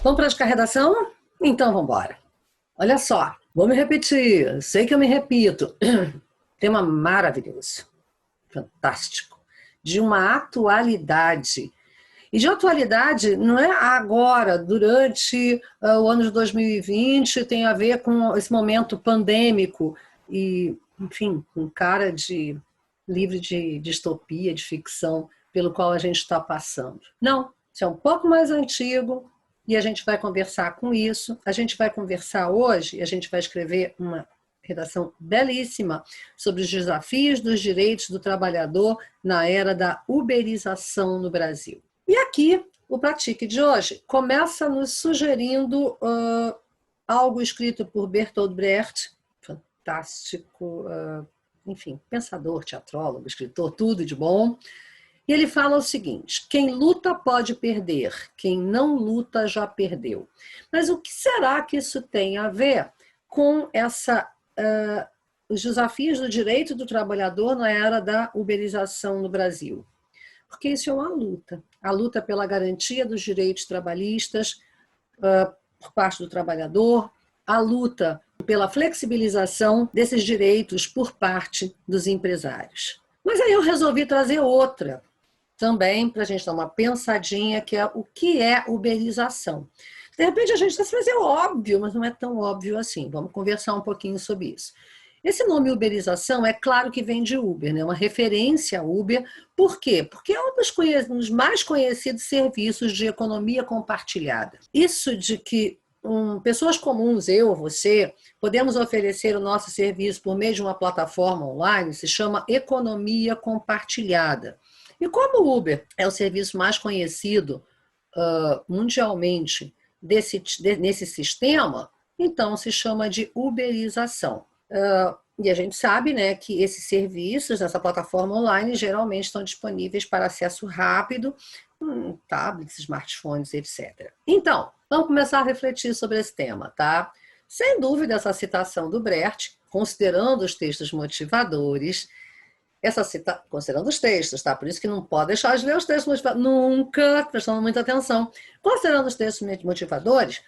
Vamos para a descarregação? Então vamos embora. Olha só, vou me repetir, sei que eu me repito. Tema maravilhoso, fantástico, de uma atualidade. E de atualidade não é agora, durante o ano de 2020, tem a ver com esse momento pandêmico e, enfim, com cara de livro de distopia, de ficção, pelo qual a gente está passando. Não, isso é um pouco mais antigo e a gente vai conversar com isso. A gente vai conversar hoje e a gente vai escrever uma redação belíssima sobre os desafios dos direitos do trabalhador na era da uberização no Brasil. E aqui, o Pratique de hoje começa nos sugerindo algo escrito por Bertolt Brecht, fantástico, enfim, pensador, teatrólogo, escritor, tudo de bom. E ele fala o seguinte: quem luta pode perder, quem não luta já perdeu. Mas o que será que isso tem a ver com os desafios do direito do trabalhador na era da uberização no Brasil? Porque isso é uma luta. A luta pela garantia dos direitos trabalhistas por parte do trabalhador, a luta pela flexibilização desses direitos por parte dos empresários. Mas aí eu resolvi trazer outra também, para a gente dar uma pensadinha, que é o que é uberização. De repente a gente está se fazendo óbvio, mas não é tão óbvio assim. Vamos conversar um pouquinho sobre isso. Esse nome uberização é claro que vem de Uber, né? Uma referência a Uber. Por quê? Porque é um dos mais conhecidos serviços de economia compartilhada. Isso de que pessoas comuns, eu, você, podemos oferecer o nosso serviço por meio de uma plataforma online, se chama economia compartilhada. E como o Uber é o serviço mais conhecido mundialmente nesse sistema, então se chama de uberização. E a gente sabe, né, que esses serviços nessa plataforma online geralmente estão disponíveis para acesso rápido, tablets, smartphones, etc. Então, vamos começar a refletir sobre esse tema, tá? Sem dúvida, essa citação do Brecht, considerando os textos motivadores, considerando os textos, tá? Por isso que não pode deixar de ler os textos motivadores, nunca, prestando muita atenção. Considerando os textos motivadores,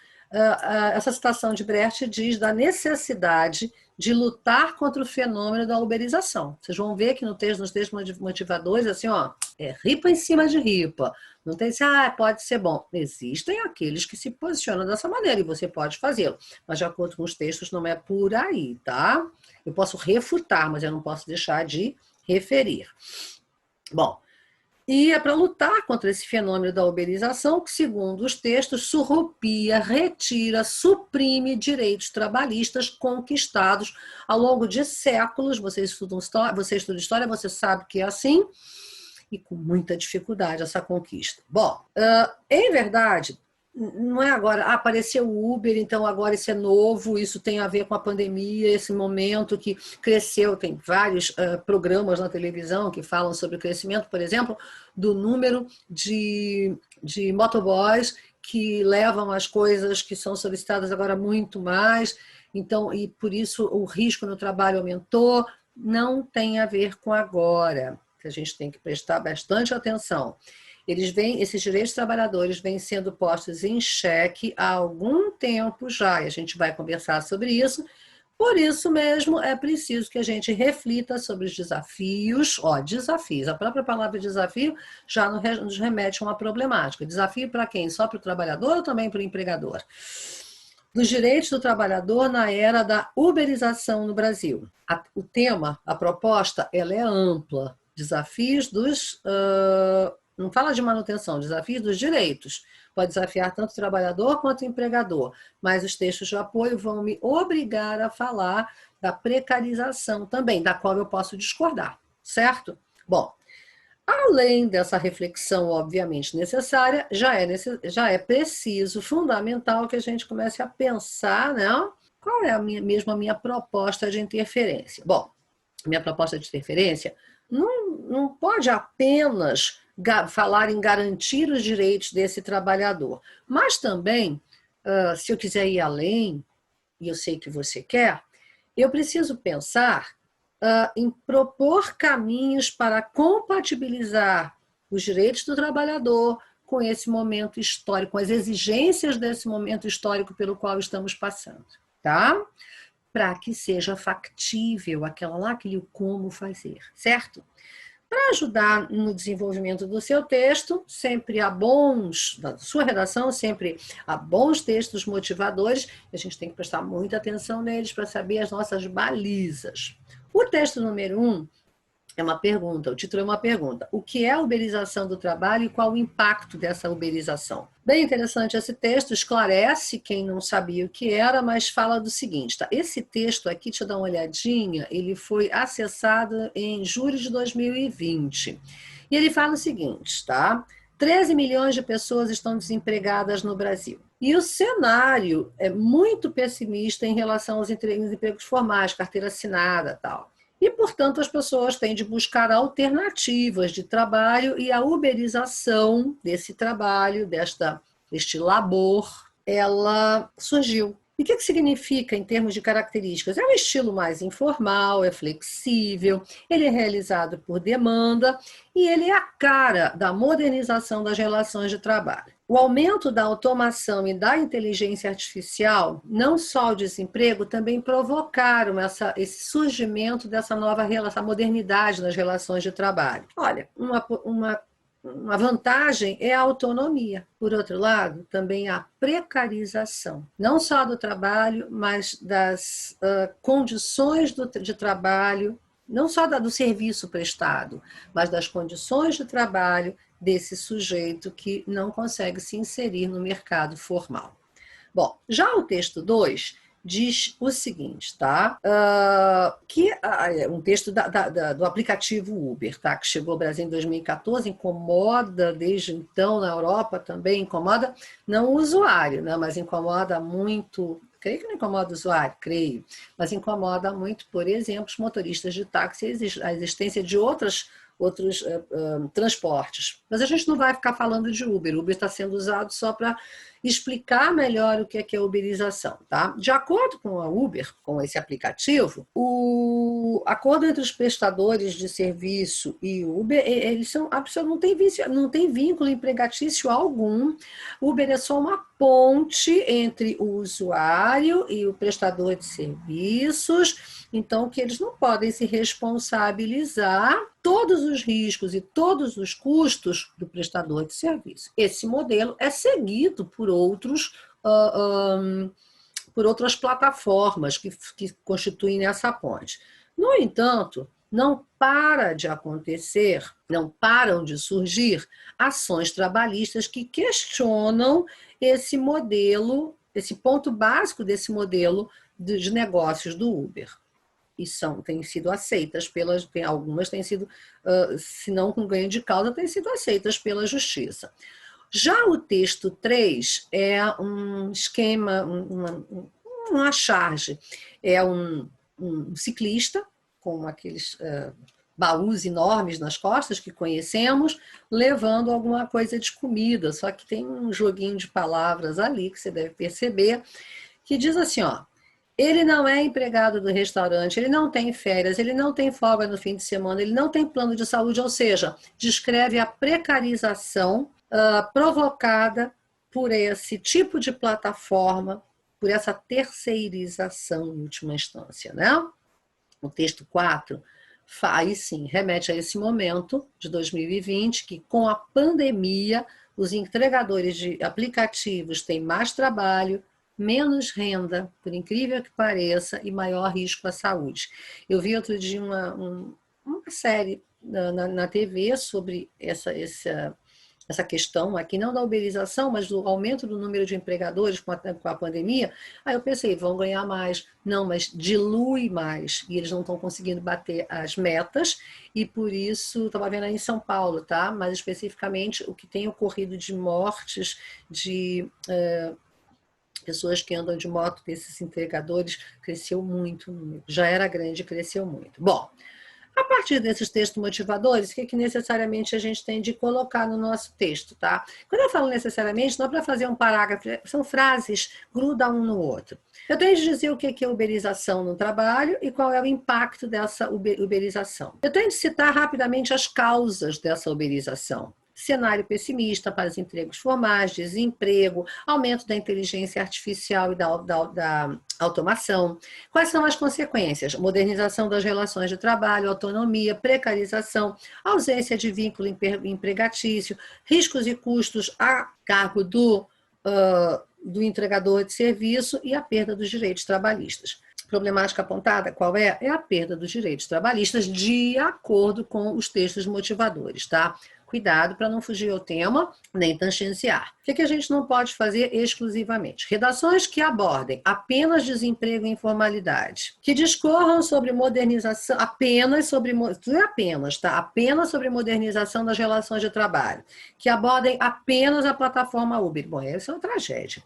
essa citação de Brecht diz da necessidade de lutar contra o fenômeno da uberização. Vocês vão ver que nos textos motivadores, assim, ó, é ripa em cima de ripa. Não tem assim, pode ser bom. Existem aqueles que se posicionam dessa maneira e você pode fazê-lo. Mas, de acordo com os textos, não é por aí, tá? Eu posso refutar, mas eu não posso deixar de referir. Bom, e é para lutar contra esse fenômeno da uberização que, segundo os textos, surrupia, retira, suprime direitos trabalhistas conquistados ao longo de séculos. Você estuda história, você sabe que é assim, e com muita dificuldade essa conquista. Bom, em verdade, não é agora, apareceu o Uber, então agora isso é novo, isso tem a ver com a pandemia, esse momento que cresceu, tem vários programas na televisão que falam sobre o crescimento, por exemplo, do número de motoboys que levam as coisas que são solicitadas agora muito mais, então, e por isso o risco no trabalho aumentou. Não tem a ver com agora, que a gente tem que prestar bastante atenção. Esses direitos dos trabalhadores vêm sendo postos em xeque há algum tempo já, e a gente vai conversar sobre isso. Por isso mesmo, é preciso que a gente reflita sobre os desafios. Desafios, a própria palavra desafio já nos remete a uma problemática. Desafio para quem? Só para o trabalhador ou também para o empregador? Dos direitos do trabalhador na era da uberização no Brasil. O tema, a proposta, ela é ampla. Desafios dos... não fala de manutenção, desafios dos direitos. Pode desafiar tanto o trabalhador quanto o empregador. Mas os textos de apoio vão me obrigar a falar da precarização também, da qual eu posso discordar, certo? Bom, além dessa reflexão, obviamente, necessária, já é preciso, fundamental, que a gente comece a pensar, né? Qual é a minha proposta de interferência? Bom, minha proposta de interferência não pode apenas falar em garantir os direitos desse trabalhador, mas também, se eu quiser ir além, e eu sei que você quer, eu preciso pensar em propor caminhos para compatibilizar os direitos do trabalhador com esse momento histórico, com as exigências desse momento histórico pelo qual estamos passando, tá? Para que seja factível aquele como fazer, certo? Para ajudar no desenvolvimento do seu texto, da sua redação, sempre há bons textos motivadores, a gente tem que prestar muita atenção neles para saber as nossas balizas. O texto número 1 é uma pergunta, o título é uma pergunta. O que é a uberização do trabalho e qual o impacto dessa uberização? Bem interessante esse texto, esclarece quem não sabia o que era, mas fala do seguinte, tá? Esse texto aqui, deixa eu dar uma olhadinha, ele foi acessado em julho de 2020. E ele fala o seguinte, tá? 13 milhões de pessoas estão desempregadas no Brasil. E o cenário é muito pessimista em relação aos empregos formais, carteira assinada e tal. E, portanto, as pessoas têm de buscar alternativas de trabalho e a uberização desse trabalho, deste labor, ela surgiu. E o que significa em termos de características? É um estilo mais informal, é flexível, ele é realizado por demanda e ele é a cara da modernização das relações de trabalho. O aumento da automação e da inteligência artificial, não só o desemprego, também provocaram esse surgimento dessa nova relação, modernidade nas relações de trabalho. Olha, uma vantagem é a autonomia. Por outro lado, também a precarização, não só do trabalho, mas das condições de trabalho, não só do serviço prestado, mas das condições de trabalho desse sujeito que não consegue se inserir no mercado formal. Bom, já o texto 2 diz o seguinte, tá? Um texto do aplicativo Uber, tá? Que chegou ao Brasil em 2014, incomoda desde então na Europa também, incomoda não o usuário, né? Mas incomoda muito, creio que não incomoda o usuário, creio, mas incomoda muito, por exemplo, os motoristas de táxi, a existência de outros transportes. Mas a gente não vai ficar falando de Uber. Uber está sendo usado só para explicar melhor o que é uberização, tá? De acordo com a Uber, com esse aplicativo, o acordo entre os prestadores de serviço e o Uber, eles não tem vínculo empregatício algum. O Uber é só uma ponte entre o usuário e o prestador de serviços, então que eles não podem se responsabilizar todos os riscos e todos os custos do prestador de serviço. Esse modelo é seguido por outras plataformas que constituem essa ponte. No entanto, não para de acontecer, não param de surgir ações trabalhistas que questionam esse modelo, esse ponto básico desse modelo de negócios do Uber. E têm sido aceitas algumas têm sido, se não com ganho de causa, têm sido aceitas pela justiça. Já o texto 3 é um esquema, uma charge. É um ciclista com aqueles baús enormes nas costas que conhecemos, levando alguma coisa de comida, só que tem um joguinho de palavras ali que você deve perceber, que diz assim, ó, ele não é empregado do restaurante, ele não tem férias, ele não tem folga no fim de semana, ele não tem plano de saúde, ou seja, descreve a precarização provocada por esse tipo de plataforma, por essa terceirização em última instância, né? O texto 4 remete a esse momento de 2020, que com a pandemia, os entregadores de aplicativos têm mais trabalho, menos renda, por incrível que pareça, e maior risco à saúde. Eu vi outro dia uma série na TV sobre essa questão aqui, não da uberização, mas do aumento do número de empregadores com a pandemia. Aí eu pensei, vão ganhar mais. Não, mas dilui mais. E eles não estão conseguindo bater as metas. E por isso, estava vendo aí em São Paulo, tá? Mas especificamente o que tem ocorrido de mortes, de pessoas que andam de moto, desses entregadores, cresceu muito o número. Já era grande, cresceu muito. Bom, a partir desses textos motivadores, o que necessariamente a gente tem de colocar no nosso texto, tá? Quando eu falo necessariamente, não é para fazer um parágrafo, são frases, gruda um no outro. Eu tenho de dizer o que é uberização no trabalho e qual é o impacto dessa uberização. Eu tenho de citar rapidamente as causas dessa uberização. cenário pessimista para os empregos formais, desemprego, aumento da inteligência artificial e da automação. Quais são as consequências? Modernização das relações de trabalho, autonomia, precarização, ausência de vínculo empregatício, riscos e custos a cargo do entregador de serviço e a perda dos direitos trabalhistas. Problemática apontada, qual é? É a perda dos direitos trabalhistas de acordo com os textos motivadores, tá? Cuidado para não fugir ao tema, nem tangenciar. O que a gente não pode fazer exclusivamente? Redações que abordem apenas desemprego e informalidade, que discorram sobre modernização, tudo é apenas, tá? Apenas sobre modernização das relações de trabalho, que abordem apenas a plataforma Uber. Bom, essa é uma tragédia.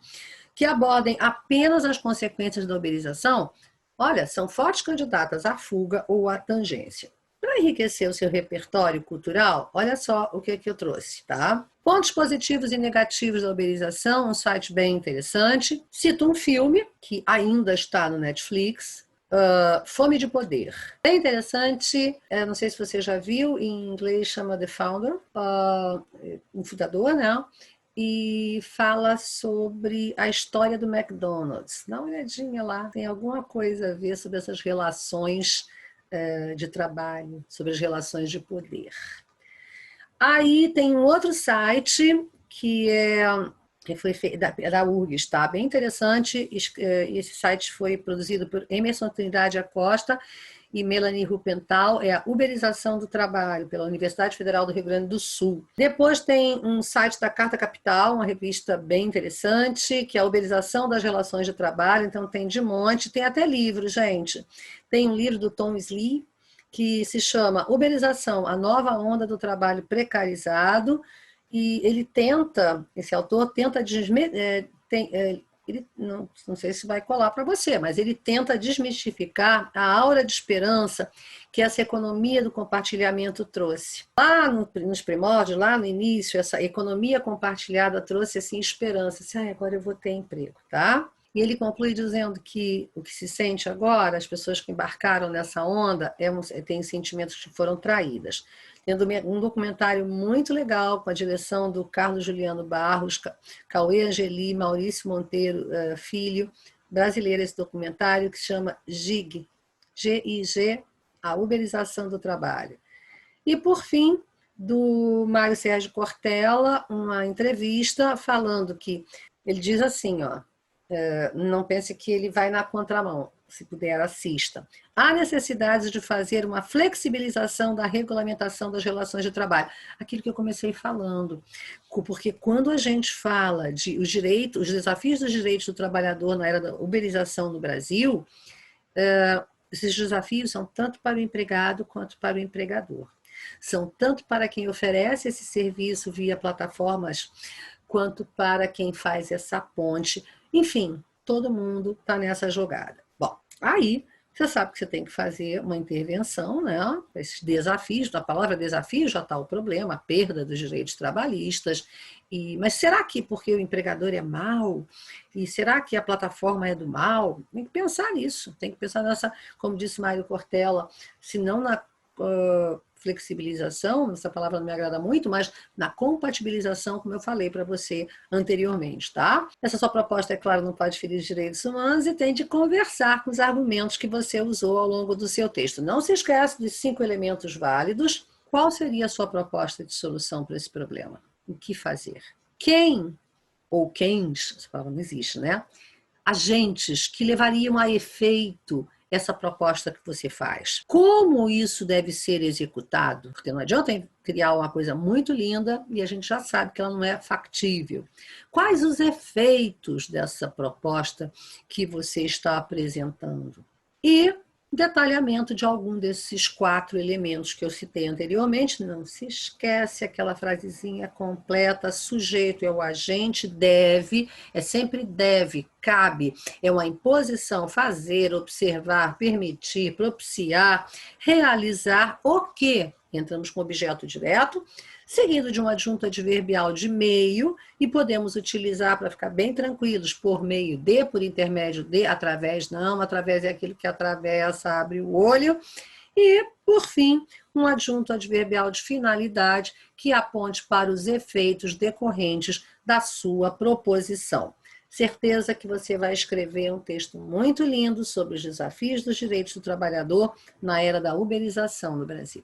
Que abordem apenas as consequências da uberização, olha, são fortes candidatas à fuga ou à tangência. Para enriquecer o seu repertório cultural, olha só o que eu trouxe, tá? Pontos positivos e negativos da uberização, um site bem interessante. Cito um filme que ainda está no Netflix, Fome de Poder. Bem interessante, não sei se você já viu, em inglês chama The Founder, um fundador, né? E fala sobre a história do McDonald's. Dá uma olhadinha lá, tem alguma coisa a ver sobre essas relações de trabalho, sobre as relações de poder. Aí tem um outro site que foi feito da URGS, tá? Bem interessante. Esse site foi produzido por Emerson Trindade Acosta e Melanie Rupental, é a Uberização do Trabalho, pela Universidade Federal do Rio Grande do Sul. Depois tem um site da Carta Capital, uma revista bem interessante, que é a Uberização das Relações de Trabalho, então tem de monte, tem até livro, gente. Tem um livro do Tom Slee, que se chama Uberização, a nova onda do trabalho precarizado, e ele tenta, esse autor tenta ele não sei se vai colar para você, mas ele tenta desmistificar a aura de esperança que essa economia do compartilhamento trouxe. Lá nos primórdios, lá no início, essa economia compartilhada trouxe assim, esperança, assim, agora eu vou ter emprego, tá? E ele conclui dizendo que o que se sente agora, as pessoas que embarcaram nessa onda, têm sentimentos que foram traídas. Tendo um documentário muito legal com a direção do Carlos Juliano Barros, Cauê Angeli, Maurício Monteiro Filho, brasileiro esse documentário, que se chama GIG, G-I-G, a Uberização do Trabalho. E, por fim, do Mário Sérgio Cortella, uma entrevista falando que, ele diz assim, não pense que ele vai na contramão, se puder, assista. Há necessidade de fazer uma flexibilização da regulamentação das relações de trabalho. Aquilo que eu comecei falando. Porque quando a gente fala de os desafios dos direitos do trabalhador na era da uberização no Brasil, esses desafios são tanto para o empregado quanto para o empregador. São tanto para quem oferece esse serviço via plataformas, quanto para quem faz essa ponte. Enfim, todo mundo está nessa jogada. Bom, aí você sabe que você tem que fazer uma intervenção, né? Esses desafios, da palavra desafio já está o problema, a perda dos direitos trabalhistas. Mas será que porque o empregador é mau? E será que a plataforma é do mal? Tem que pensar nisso, tem que pensar nessa, como disse Mário Cortella, se não na flexibilização, essa palavra não me agrada muito, mas na compatibilização, como eu falei para você anteriormente, tá? Essa sua proposta, é claro, não pode ferir os direitos humanos e tem de conversar com os argumentos que você usou ao longo do seu texto. Não se esqueça de 5 elementos válidos. Qual seria a sua proposta de solução para esse problema? O que fazer? Quem, ou quens, essa palavra não existe, né? Agentes que levariam a efeito essa proposta que você faz. Como isso deve ser executado? Porque não adianta criar uma coisa muito linda e a gente já sabe que ela não é factível. Quais os efeitos dessa proposta que você está apresentando? E detalhamento de algum desses 4 elementos que eu citei anteriormente. Não se esquece aquela frasezinha completa, sujeito é o agente, deve, é sempre deve, cabe, é uma imposição, fazer, observar, permitir, propiciar, realizar o quê? Entramos com objeto direto, seguido de uma adjunta adverbial de meio, e podemos utilizar, para ficar bem tranquilos, por meio de, por intermédio de, através não, através é aquilo que atravessa, abre o olho, E, por fim, um adjunto adverbial de finalidade que aponte para os efeitos decorrentes da sua proposição. Certeza que você vai escrever um texto muito lindo sobre os desafios dos direitos do trabalhador na era da uberização no Brasil.